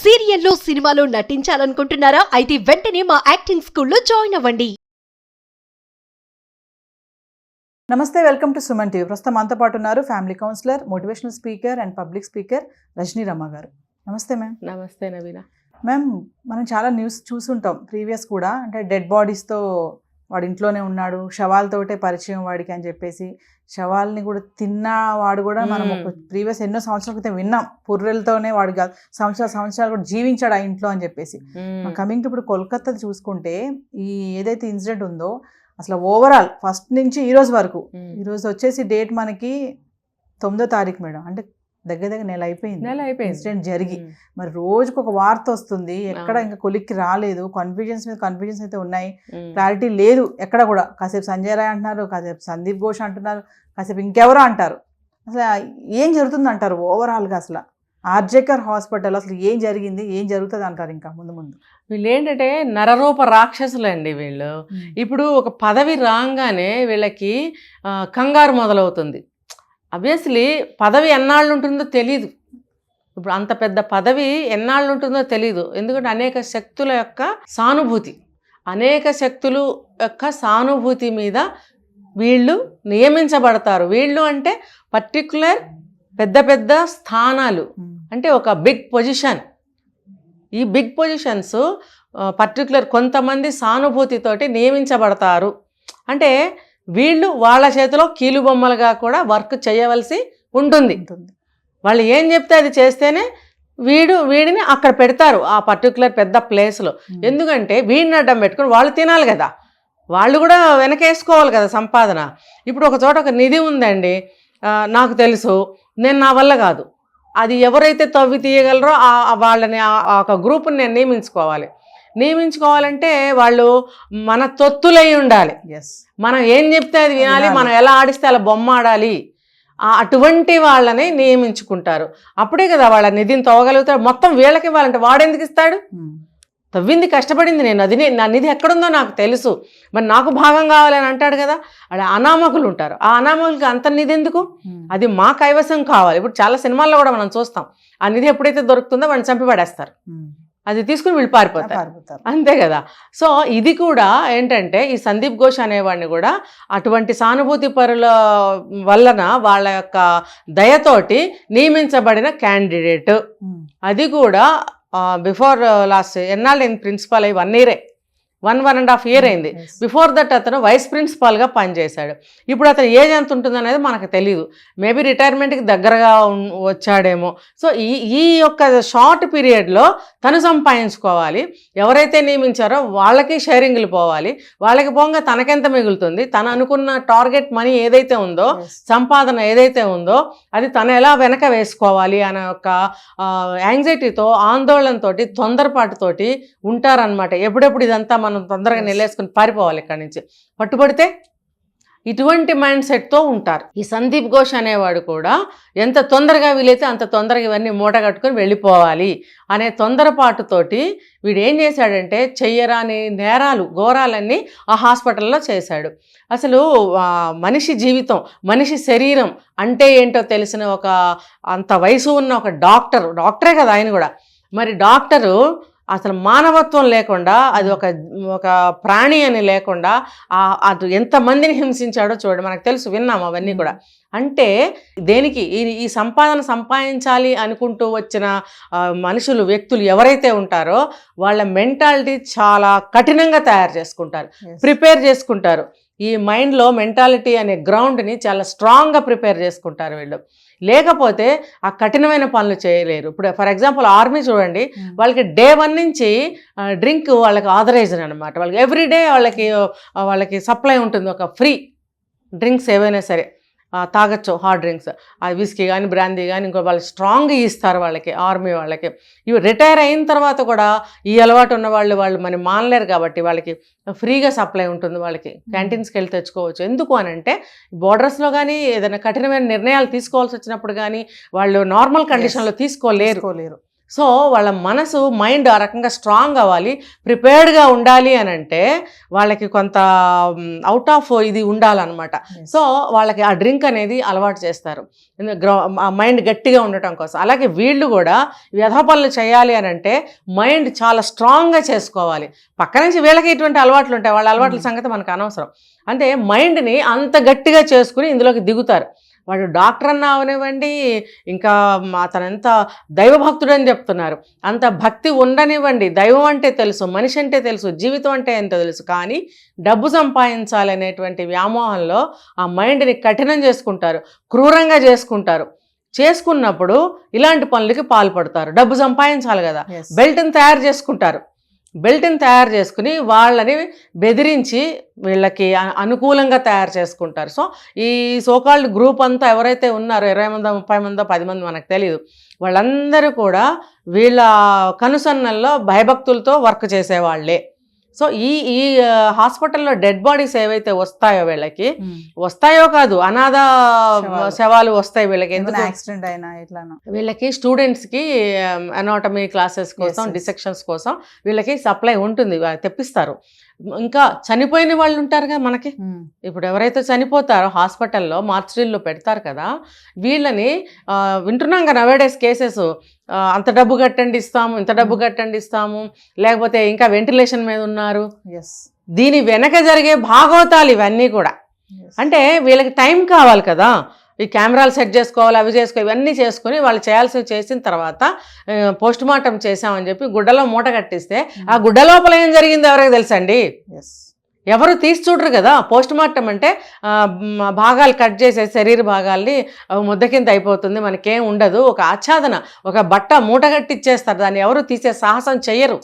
సీరియల్లో సినిమాలో నటించాలనుకుంటున్నారా? అయితే వెంటనే మా యాక్టింగ్ స్కూల్లో జాయిన్ అవ్వండి. నమస్తే, వెల్కమ్ టు సుమన్ టీవీ. ప్రస్తుతం మనతో పాటు ఉన్నారు family counsellor, motivational speaker and public speaker Rajani Rama గారు. నమస్తే మ్యామ్. నమస్తే నవీన. మ్యామ్, మనం చాలా న్యూస్ చూసుంటాం ప్రీవియస్ కూడా, అంటే డెడ్ బాడీస్తో వాడు ఇంట్లోనే ఉన్నాడు, శవాలతోటే పరిచయం వాడికి అని చెప్పేసి, శవాల్ని కూడా తిన్నవాడు కూడా మనం ఒక ప్రీవియస్ ఎన్నో సంవత్సరాల క్రితం విన్నాం. పుర్రెలతోనే వాడు సంవత్సరాలు కూడా జీవించాడు ఆ ఇంట్లో అని చెప్పేసి. కమింగ్ టు ఇప్పుడు కోల్కతా చూసుకుంటే, ఈ ఏదైతే ఇన్సిడెంట్ ఉందో అసలు ఓవరాల్ ఫస్ట్ నుంచి ఈ రోజు వరకు, ఈరోజు వచ్చేసి డేట్ మనకి 9వ తారీఖు మేడం, అంటే దగ్గర నెల అయిపోయింది ఇన్సిడెంట్ జరిగి. మరి రోజుకు ఒక వార్త వస్తుంది, ఎక్కడ ఇంకా కొలిక్కి రాలేదు. కన్ఫ్యూజన్స్ మీద కన్ఫ్యూజన్స్ అయితే ఉన్నాయి, క్లారిటీ లేదు ఎక్కడ కూడా. కాసేపు సంజయ్ రాయ్ అంటున్నారు, కాసేపు సందీప్ ఘోష్ అంటున్నారు, కాసేపు ఇంకెవరో అంటారు. అసలు ఏం జరుగుతుంది అంటారు ఓవరాల్గా? అసలు ఆర్జేకర్ హాస్పిటల్ అసలు ఏం జరిగింది, ఏం జరుగుతుంది అంటారు ఇంకా ముందు ముందు? వీళ్ళు ఏంటంటే నరరూప రాక్షసులండి వీళ్ళు. ఇప్పుడు ఒక పదవి రాగానే వీళ్ళకి కంగారు మొదలవుతుంది. అబ్వియస్లీ పదవి ఎన్నాళ్ళు ఉంటుందో తెలీదు. ఇప్పుడు అంత పెద్ద పదవి ఎన్నాళ్ళు ఉంటుందో తెలీదు. ఎందుకంటే అనేక శక్తుల యొక్క సానుభూతి మీద వీళ్ళు నియమించబడతారు. వీళ్ళు అంటే పర్టికులర్ పెద్ద పెద్ద స్థానాలు, అంటే ఒక బిగ్ పొజిషన్. ఈ బిగ్ పొజిషన్స్ పర్టికులర్ కొంతమంది సానుభూతితోటి నియమించబడతారు. అంటే వీళ్ళు వాళ్ళ చేతిలో కీలుబొమ్మలుగా కూడా వర్క్ చేయవలసి ఉంటుంది. వాళ్ళు ఏం చెప్తే అది చేస్తేనే వీడిని అక్కడ పెడతారు ఆ పర్టికులర్ పెద్ద ప్లేస్లో. ఎందుకంటే వీడిని అడ్డం పెట్టుకుని వాళ్ళు తినాలి కదా, వాళ్ళు కూడా వెనకేసుకోవాలి కదా సంపాదన. ఇప్పుడు ఒక చోట ఒక నిధి ఉందండి, నాకు తెలుసు, నేను నా వల్ల కాదు, అది ఎవరైతే తవ్వి తీయగలరో వాళ్ళని ఆ ఒక గ్రూప్ని నేను నియమించుకోవాలంటే వాళ్ళు మన తొత్తులై ఉండాలి. మనం ఏం చెప్తే అది వినాలి, మనం ఎలా ఆడిస్తే అలా బొమ్మ ఆడాలి. అటువంటి వాళ్ళని నియమించుకుంటారు. అప్పుడే కదా వాళ్ళ నిధిని తవ్వగలుగుతాడు. మొత్తం వీళ్ళకి ఇవ్వాలంటే వాడెందుకు ఇస్తాడు? తవ్వింది కష్టపడింది నేను, అది నా నిధి ఎక్కడుందో నాకు తెలుసు, మరి నాకు భాగం కావాలని అంటాడు కదా. అలా అనామకులు ఉంటారు. ఆ అనామకులకి అంత నిధి ఎందుకు? అది మా కైవసం కావాలి. ఇప్పుడు చాలా సినిమాల్లో కూడా మనం చూస్తాం, ఆ నిధి ఎప్పుడైతే దొరుకుతుందో వాడిని చంపి పడేస్తారు, అది తీసుకుని వీళ్ళు పారిపోతారు, అంతే కదా. సో ఇది కూడా ఏంటంటే ఈ సందీప్ ఘోష్ అనేవాడిని కూడా అటువంటి సానుభూతి పరుల వలన వాళ్ళ యొక్క దయతోటి నియమించబడిన క్యాండిడేట్. అది కూడా బిఫోర్ లాస్ట్ ఎన్నాళ్ళు ప్రిన్సిపాల్ అయ్యి 1.5 year అయింది. బిఫోర్ దట్ అతను వైస్ ప్రిన్సిపాల్గా పనిచేశాడు. ఇప్పుడు అతను ఏజ్ ఎంత ఉంటుంది అనేది మనకు తెలియదు, మేబీ రిటైర్మెంట్కి దగ్గరగా వచ్చాడేమో. సో ఈ యొక్క షార్ట్ పీరియడ్లో తను సంపాదించుకోవాలి. ఎవరైతే నియమించారో వాళ్ళకి షేరింగ్లు పోవాలి, వాళ్ళకి పోగా తనకెంత మిగులుతుంది, తను అనుకున్న టార్గెట్ మనీ ఏదైతే ఉందో, సంపాదన ఏదైతే ఉందో, అది తను ఎలా వెనక వేసుకోవాలి అనే ఒక యాంగ్జైటీతో, ఆందోళనతో, తొందరపాటుతోటి ఉంటారనమాట. ఎప్పుడెప్పుడు ఇదంతా మనం తొందరగా నిలేసుకుని పారిపోవాలి ఇక్కడి నుంచి, పట్టుబడితే ఇటువంటి మైండ్ సెట్తో ఉంటారు. ఈ సందీప్ ఘోష్ అనేవాడు కూడా ఎంత తొందరగా వీలైతే అంత తొందరగా ఇవన్నీ మూట కట్టుకొని వెళ్ళిపోవాలి అనే తొందరపాటుతోటి వీడు ఏం చేశాడంటే చెయ్యరాని నేరాలు, ఘోరాలన్నీ ఆ హాస్పిటల్లో చేశాడు. అసలు మనిషి జీవితం, మనిషి శరీరం అంటే ఏంటో తెలిసిన ఒక అంత వయసు ఉన్న ఒక డాక్టరే కదా ఆయన కూడా. మరి డాక్టరు అసలు మానవత్వం లేకుండా, అది ఒక ప్రాణి అని లేకుండా అటు ఎంతమందిని హింసించాడో చూడండి. మనకు తెలుసు, విన్నాం అవన్నీ కూడా. అంటే దేనికి ఈ సంపాదించాలి అనుకుంటూ వచ్చిన మనుషులు, వ్యక్తులు ఎవరైతే ఉంటారో వాళ్ళ మెంటాలిటీ చాలా కఠినంగా తయారు చేసుకుంటారు, ప్రిపేర్ చేసుకుంటారు. ఈ మైండ్లో మెంటాలిటీ అనే గ్రౌండ్ని చాలా స్ట్రాంగ్గా ప్రిపేర్ చేసుకుంటారు వీళ్ళు. లేకపోతే ఆ కఠినమైన పనులు చేయలేరు. ఇప్పుడు ఫర్ ఎగ్జాంపుల్ ఆర్మీ చూడండి, వాళ్ళకి Day 1 నుంచి డ్రింక్ వాళ్ళకి ఆథరైజ్డ్ అనమాట. వాళ్ళకి ఎవ్రీడే వాళ్ళకి సప్లై ఉంటుంది, ఒక ఫ్రీ డ్రింక్స్ ఏవైనా సరే తాగొచ్చు, హార్డ్ డ్రింక్స్, అది విస్కీ కానీ బ్రాందీ కానీ ఇంకో వాళ్ళు స్ట్రాంగ్గా ఇస్తారు వాళ్ళకి, ఆర్మీ వాళ్ళకి. ఇవి రిటైర్ అయిన తర్వాత కూడా ఈ అలవాటు ఉన్న వాళ్ళు మరి మానలేరు కాబట్టి వాళ్ళకి ఫ్రీగా సప్లై ఉంటుంది. వాళ్ళకి క్యాంటీన్స్కి వెళ్ళి తెచ్చుకోవచ్చు. ఎందుకు అని అంటే బోర్డర్స్లో కానీ ఏదైనా కఠినమైన నిర్ణయాలు తీసుకోవాల్సి వచ్చినప్పుడు కానీ వాళ్ళు నార్మల్ కండిషన్లో తీసుకోలేరు. సో వాళ్ళ మనసు మైండ్ ఆ రకంగా స్ట్రాంగ్ అవ్వాలి, ప్రిపేర్డ్గా ఉండాలి అని అంటే వాళ్ళకి కొంత అవుట్ ఆఫ్ ఇది ఉండాలన్నమాట. సో వాళ్ళకి ఆ డ్రింక్ అనేది అలవాటు చేస్తారు ఆ మైండ్ గట్టిగా ఉండటం కోసం. అలాగే వీళ్ళు కూడా వ్యధ పనులు చేయాలి అని అంటే మైండ్ చాలా స్ట్రాంగ్గా చేసుకోవాలి. పక్క నుంచి వీళ్ళకి ఇటువంటి అలవాట్లు ఉంటాయి, వాళ్ళ అలవాట్ల సంగతి మనకు అనవసరం. అంటే మైండ్ని అంత గట్టిగా చేసుకుని ఇందులోకి దిగుతారు. వాడు డాక్టర్ అన్నా అవనివ్వండి, ఇంకా అతనంత దైవభక్తుడు అని చెప్తున్నారు, అంత భక్తి ఉండనివ్వండి, దైవం అంటే తెలుసు, మనిషి అంటే తెలుసు, జీవితం అంటే ఎంతో తెలుసు, కానీ డబ్బు సంపాదించాలనేటువంటి వ్యామోహంలో ఆ మైండ్ని కఠినం చేసుకుంటారు, క్రూరంగా చేసుకుంటారు. చేసుకున్నప్పుడు ఇలాంటి పనులకి పాల్పడతారు. డబ్బు సంపాదించాలి కదా, బెల్ట్ని తయారు చేసుకుంటారు. బెల్ట్ని తయారు చేసుకుని వాళ్ళని బెదిరించి వీళ్ళకి అనుకూలంగా తయారు చేసుకుంటారు. సో ఈ సోకాల్డ్ గ్రూప్ అంతా ఎవరైతే ఉన్నారో 20 మందో 30 మందో 10 మంది మనకు తెలియదు, వాళ్ళందరూ కూడా వీళ్ళ కనుసన్నల్లో భయభక్తులతో వర్క్ చేసేవాళ్లే. సో ఈ హాస్పిటల్లో డెడ్ బాడీస్ ఏవైతే వస్తాయో వీళ్ళకి, వస్తాయో కాదు అనాథ శవాలు వస్తాయి వీళ్ళకి. ఎందుకు యాక్సిడెంట్ అయినా ఎట్లానో వీళ్ళకి స్టూడెంట్స్కి అనాటమీ క్లాసెస్ కోసం, డిసెక్షన్స్ కోసం వీళ్ళకి సప్లై ఉంటుంది, తెప్పిస్తారు. ఇంకా చనిపోయిన వాళ్ళు ఉంటారు కదా మనకి, ఇప్పుడు ఎవరైతే చనిపోతారో హాస్పిటల్లో మార్చరీల్లో పెడతారు కదా, వీళ్ళని వింటున్నాం కదా నవేడేస్ కేసెస్, అంత డబ్బు కట్టండి ఇస్తాము, ఇంత డబ్బు కట్టండి ఇస్తాము, లేకపోతే ఇంకా వెంటిలేషన్ మీద ఉన్నారు. దీని వెనక జరిగే భాగవతాలు ఇవన్నీ కూడా. అంటే వీళ్ళకి టైం కావాలి కదా, ఈ కెమెరాలు సెట్ చేసుకోవాలి, అవి చేసుకోవాలి, ఇవన్నీ చేసుకుని వాళ్ళు చేయాల్సినవి చేసిన తర్వాత పోస్ట్ మార్టం చేసామని చెప్పి గుడ్డలో మూట కట్టిస్తే ఆ గుడ్డ లోపల ఏం జరిగిందో ఎవరికి తెలుసండి? ఎవరు తీసి చూడరు కదా. పోస్ట్ మార్టం అంటే భాగాలు కట్ చేసే శరీర భాగాల్ని ముద్ద కింద అయిపోతుంది, మనకేం ఉండదు, ఒక ఆచ్ఛాదన, ఒక బట్ట మూట కట్టిచ్చేస్తారు, దాన్ని ఎవరు తీసే సాహసం చెయ్యరు.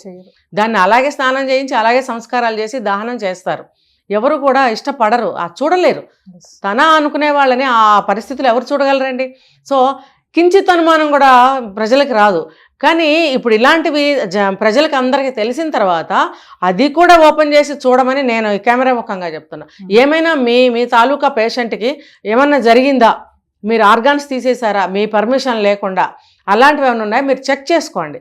దాన్ని అలాగే స్నానం చేయించి అలాగే సంస్కారాలు చేసి దహనం చేస్తారు. ఎవరు కూడా ఇష్టపడరు, చూడలేరు. తన అనుకునే వాళ్ళని ఆ పరిస్థితులు ఎవరు చూడగలరండి? సో కించిత్ అనుమానం కూడా ప్రజలకు రాదు. కానీ ఇప్పుడు ఇలాంటివి ప్రజలకు అందరికీ తెలిసిన తర్వాత అది కూడా ఓపెన్ చేసి చూడమని నేను కెమెరా ముఖంగా చెప్తున్నా. ఏమైనా మీ తాలూకా పేషెంట్కి ఏమన్నా జరిగిందా, మీరు ఆర్గాన్స్ తీసేశారా మీ పర్మిషన్ లేకుండా, అలాంటివి ఏమైనా ఉన్నాయా మీరు చెక్ చేసుకోండి,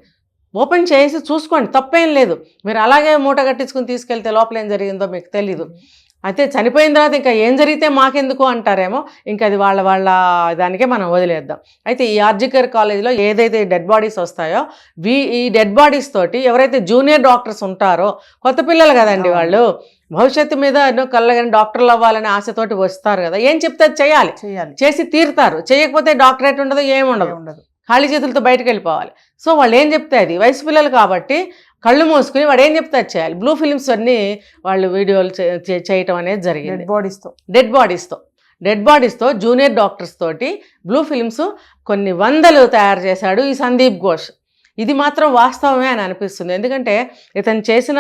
ఓపెన్ చేసి చూసుకోండి, తప్పేం లేదు. మీరు అలాగే మూట కట్టించుకుని తీసుకెళ్తే లోపల ఏం జరిగిందో మీకు తెలీదు. అయితే చనిపోయిన తర్వాత ఇంకా ఏం జరిగితే మాకెందుకు అంటారేమో, ఇంకా అది వాళ్ళ దానికే మనం వదిలేద్దాం. అయితే ఈ ఆర్జికర్ కాలేజ్లో ఏదైతే డెడ్ బాడీస్ వస్తాయో ఈ డెడ్ బాడీస్ తోటి ఎవరైతే జూనియర్ డాక్టర్స్ ఉంటారో, కొత్త పిల్లలు కదండి వాళ్ళు, భవిష్యత్తు మీద కళ్ళగానే డాక్టర్లు అవ్వాలనే ఆశతోటి వస్తారు కదా, ఏం చెప్తే అది చేయాలి, చేసి తీరుతారు. చేయకపోతే డాక్టరేట్ ఉండదు, ఏముండదు, ఖాళీ చేతులతో బయటకు వెళ్ళిపోవాలి. సో వాళ్ళు ఏం చెప్తే అది, వయసు పిల్లలు కాబట్టి కళ్ళు మూసుకుని వాడు ఏం చెప్తే అది చేయాలి. బ్లూ ఫిలిమ్స్ అన్నీ వాళ్ళు వీడియోలు చేయటం అనేది జరిగింది. డెడ్ బాడీస్తో జూనియర్ డాక్టర్స్ తోటి బ్లూ ఫిలిమ్స్ కొన్ని వందలు తయారు చేశాడు ఈ సందీప్ ఘోష్. ఇది మాత్రం వాస్తవమే అని అనిపిస్తుంది. ఎందుకంటే ఇతను చేసిన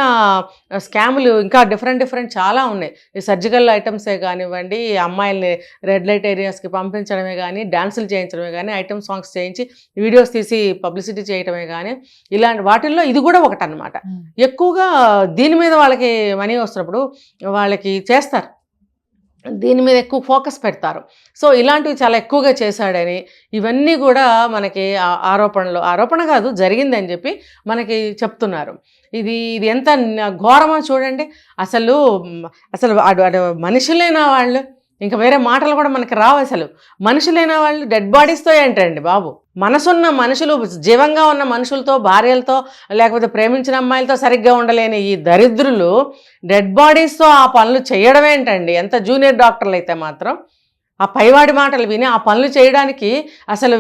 స్కాములు ఇంకా డిఫరెంట్ చాలా ఉన్నాయి. ఈ సర్జికల్ ఐటమ్సే కానివ్వండి, అమ్మాయిల్ని రెడ్ లైట్ ఏరియాస్కి పంపించడమే కానీ, డాన్సులు చేయించడమే కానీ, ఐటమ్ సాంగ్స్ చేయించి వీడియోస్ తీసి పబ్లిసిటీ చేయడమే కానీ, ఇలాంటి వాటిల్లో ఇది కూడా ఒకటన్నమాట. ఎక్కువగా దీని మీద వాళ్ళకి మనీ వస్తున్నప్పుడు వాళ్ళకి చేస్తారు, దీని మీద ఎక్కువ ఫోకస్ పెడతారు. సో ఇలాంటివి చాలా ఎక్కువగా చేశాడని ఇవన్నీ కూడా మనకి ఆరోపణ కాదు, జరిగిందని చెప్పి మనకి చెప్తున్నారు. ఇది ఎంత ఘోరమో చూడండి. అసలు మనుషులైన వాళ్ళు, ఇంకా వేరే మాటలు కూడా మనకి రావు. అసలు మనుషులైన వాళ్ళు డెడ్ బాడీస్తో ఏంటండి బాబు? మనసున్న మనుషులు, జీవంగా ఉన్న మనుషులతో, భార్యలతో, లేకపోతే ప్రేమించిన అమ్మాయిలతో సరిగ్గా ఉండలేని ఈ దరిద్రులు డెడ్ బాడీస్తో ఆ పనులు చేయడం ఏంటండి? ఎంత జూనియర్ డాక్టర్లు అయితే మాత్రం ఆ పైవాడి మాటలు విని ఆ పనులు చేయడానికి అసలు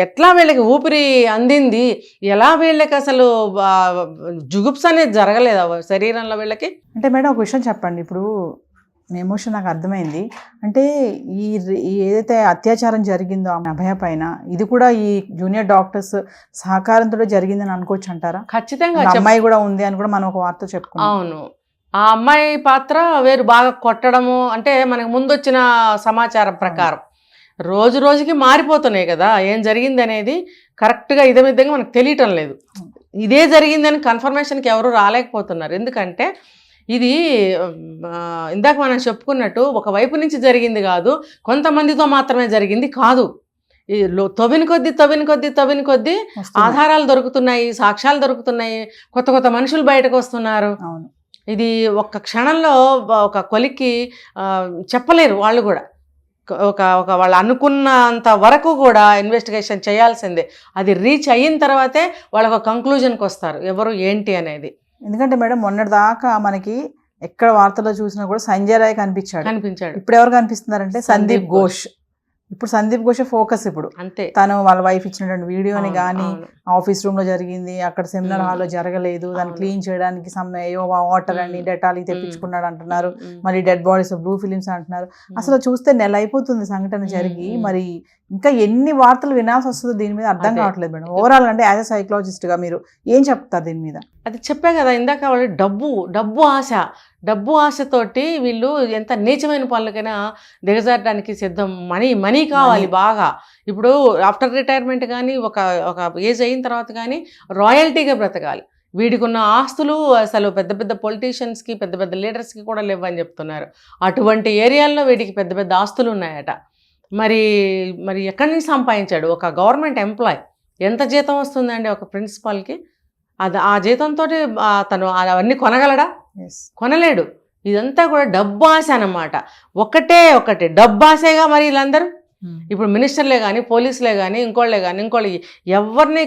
ఎట్లా వీళ్ళకి ఊపిరి అందింది, ఎలా వీళ్ళకి అసలు జుగుప్స్ అనేది జరగలేదు శరీరంలో వీళ్ళకి? అంటే మేడం ఒక విషయం చెప్పండి, ఇప్పుడు మీ ఎమోషన్ నాకు అర్థమైంది. అంటే ఈ ఏదైతే అత్యాచారం జరిగిందో అభయ పైన, ఇది కూడా ఈ జూనియర్ డాక్టర్స్ సహకారంతో జరిగిందని అనుకోవచ్చు అంటారా? ఖచ్చితంగా. అమ్మాయి కూడా ఉంది అని కూడా మనం ఒక వార్త చెప్పుకున్నాం. అవును, ఆ అమ్మాయి పాత్ర వేరు, బాగా కొట్టడము. అంటే మనకు ముందు వచ్చిన సమాచారం ప్రకారం రోజు రోజుకి మారిపోతున్నాయి కదా, ఏం జరిగింది అనేది కరెక్ట్గా ఇదమిద్దంగా మనకు తెలియటం లేదు. ఇదే జరిగిందని కన్ఫర్మేషన్కి ఎవరు రాలేకపోతున్నారు. ఎందుకంటే ఇది ఇందాక మనం చెప్పుకున్నట్టు ఒకవైపు నుంచి జరిగింది కాదు, కొంతమందితో మాత్రమే జరిగింది కాదు. తవ్విన కొద్దీ ఆధారాలు దొరుకుతున్నాయి, సాక్ష్యాలు దొరుకుతున్నాయి, కొత్త కొత్త మనుషులు బయటకు వస్తున్నారు. అవును. ఇది ఒక్క క్షణంలో ఒక కొలిక్కి చెప్పలేరు వాళ్ళు కూడా. ఒక వాళ్ళు అనుకున్నంత వరకు కూడా ఇన్వెస్టిగేషన్ చేయాల్సిందే. అది రీచ్ అయిన తర్వాతే వాళ్ళ ఒక కంక్లూజన్కి వస్తారు ఎవరు ఏంటి అనేది. ఎందుకంటే మేడం మొన్నటి దాకా మనకి ఎక్కడ వార్తల్లో చూసినా కూడా సంజయ్ రాయ్ కనిపించాడు. ఇప్పుడు ఎవరు కనిపిస్తున్నారంటే సందీప్ ఘోష్. ఇప్పుడు సందీప్ ఘోష్ ఫోకస్ ఇప్పుడు అంతే. తను వాళ్ళ వైఫ్ ఇచ్చినటువంటి వీడియోని కానీ ఆఫీస్ రూమ్ లో జరిగింది, అక్కడ సెమినార్ హాల్లో జరగలేదు, దాన్ని క్లీన్ చేయడానికి ఏవో వాటర్ అని డెటాల్ తెప్పించుకున్నాడు అంటున్నారు. మరి డెడ్ బాడీస్ బ్లూ ఫిలిమ్స్ అంటున్నారు. అసలు చూస్తే నెల అయిపోతుంది సంఘటన జరిగి, మరి ఇంకా ఎన్ని వార్తలు వినాల్సి వస్తుందో దీని మీద అర్థం కావట్లేదు మేడం. ఓవరాల్ అంటే యాజ్ ఎ సైకలాజిస్ట్ గా మీరు ఏం చెప్తారు దీని మీద? అది చెప్పే కదా ఇందాక, వాళ్ళు డబ్బు ఆశతోటి వీళ్ళు ఎంత నీచమైన పనులకైనా దిగజారడానికి సిద్ధం. మనీ కావాలి బాగా. ఇప్పుడు ఆఫ్టర్ రిటైర్మెంట్ కానీ ఒక ఏజ్ అయిన తర్వాత కానీ రాయల్టీగా బ్రతకాలి. వీడికి ఉన్న ఆస్తులు అసలు పెద్ద పెద్ద పొలిటీషియన్స్కి, పెద్ద పెద్ద లీడర్స్కి కూడా లేవని చెప్తున్నారు. అటువంటి ఏరియాల్లో వీడికి పెద్ద పెద్ద ఆస్తులు ఉన్నాయట. మరి ఎక్కడి నుంచి సంపాదించాడు? ఒక గవర్నమెంట్ ఎంప్లాయ్ ఎంత జీతం వస్తుందండి ఒక ప్రిన్సిపాల్కి? ఆ జీతంతో తను అవన్నీ కొనగలడా? కొనలేడు. ఇదంతా కూడా డబ్బు ఆశ అన్నమాట. ఒకటే డబ్బు ఆశగా మరి వీళ్ళందరూ. ఇప్పుడు మినిస్టర్లే కానీ, పోలీసులే కానీ, ఇంకోళ్ళే కానీ, ఎవరిని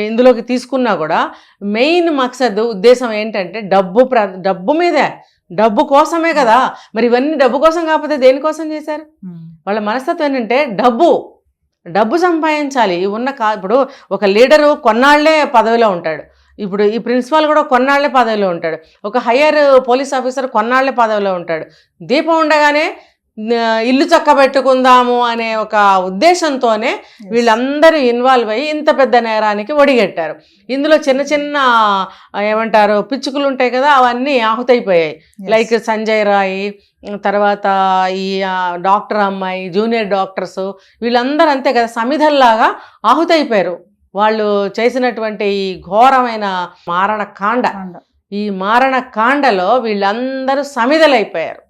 ఇందులోకి తీసుకున్నా కూడా మెయిన్ మక్సద్ ఉద్దేశం ఏంటంటే డబ్బు మీదే, డబ్బు కోసమే కదా. మరి ఇవన్నీ డబ్బు కోసం కాకపోతే దేనికోసం చేశారు? వాళ్ళ మనస్తత్వం ఏంటంటే డబ్బు సంపాదించాలి. ఇప్పుడు ఒక లీడరు కొన్నాళ్లే పదవిలో ఉంటాడు. ఇప్పుడు ఈ ప్రిన్సిపాల్ కూడా కొన్నాళ్లే పదవిలో ఉంటాడు. ఒక హయ్యర్ పోలీస్ ఆఫీసర్ కొన్నాళ్లే పదవిలో ఉంటాడు. దీపం ఉండగానే ఇల్లు చక్కబెట్టుకుందాము అనే ఒక ఉద్దేశంతోనే వీళ్ళందరూ ఇన్వాల్వ్ అయ్యి ఇంత పెద్ద నేరానికి ఒడిగట్టారు. ఇందులో చిన్న ఏమంటారు పిచ్చుకలు ఉంటాయి కదా, అవన్నీ ఆహుతైపోయాయి. లైక్ సంజయ్ రాయ్, తర్వాత ఈ డాక్టర్ అమ్మాయి, జూనియర్ డాక్టర్స్, వీళ్ళందరూ అంతే కదా సమిధల్లాగా ఆహుతైపోయారు. వాళ్ళు చేసినటువంటి ఈ ఘోరమైన ఈ మారణకాండలో వీళ్ళందరూ సమిధలైపోయారు,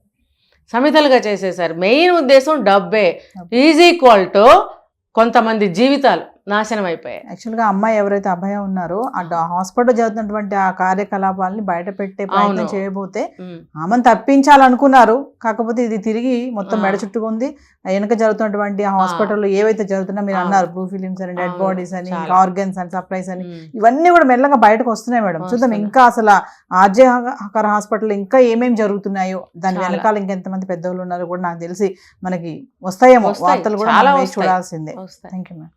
సమిధలుగా చేసేసారు. మెయిన్ ఉద్దేశం డబ్బే. ఈజ్ ఈక్వల్ టు కొంతమంది జీవితాలు నాశనం అయిపోయాయి. యాక్చువల్గా అమ్మాయి ఎవరైతే అభయ ఉన్నారో ఆ హాస్పిటల్ జరుగుతున్నటువంటి ఆ కార్యకలాపాలని బయట పెట్టే ప్రయత్నం చేయబోతే ఆమెను తప్పించాలనుకున్నారు. కాకపోతే ఇది తిరిగి మొత్తం మెడ చుట్టుకుంది. వెనక జరుగుతున్నటువంటి ఆ హాస్పిటల్లో ఏవైతే జరుగుతున్నా మీరు అన్నారు బ్లూ ఫిలిమ్స్ అని, డెడ్ బాడీస్ అని, ఆర్గన్స్ అని, సప్లైస్ అని, ఇవన్నీ కూడా మెల్లగా బయటకు వస్తున్నాయి మేడం. చూద్దాం ఇంకా అసలు ఆర్జేహకర్ హాస్పిటల్ ఇంకా ఏమేమి జరుగుతున్నాయో, దాని వెనకాల ఇంకెంతమంది పెద్దవాళ్ళు ఉన్నారో కూడా నాకు తెలిసి మనకి వస్తాయేమో వార్తలు కూడా చూడాల్సిందే. Thank you ma'am.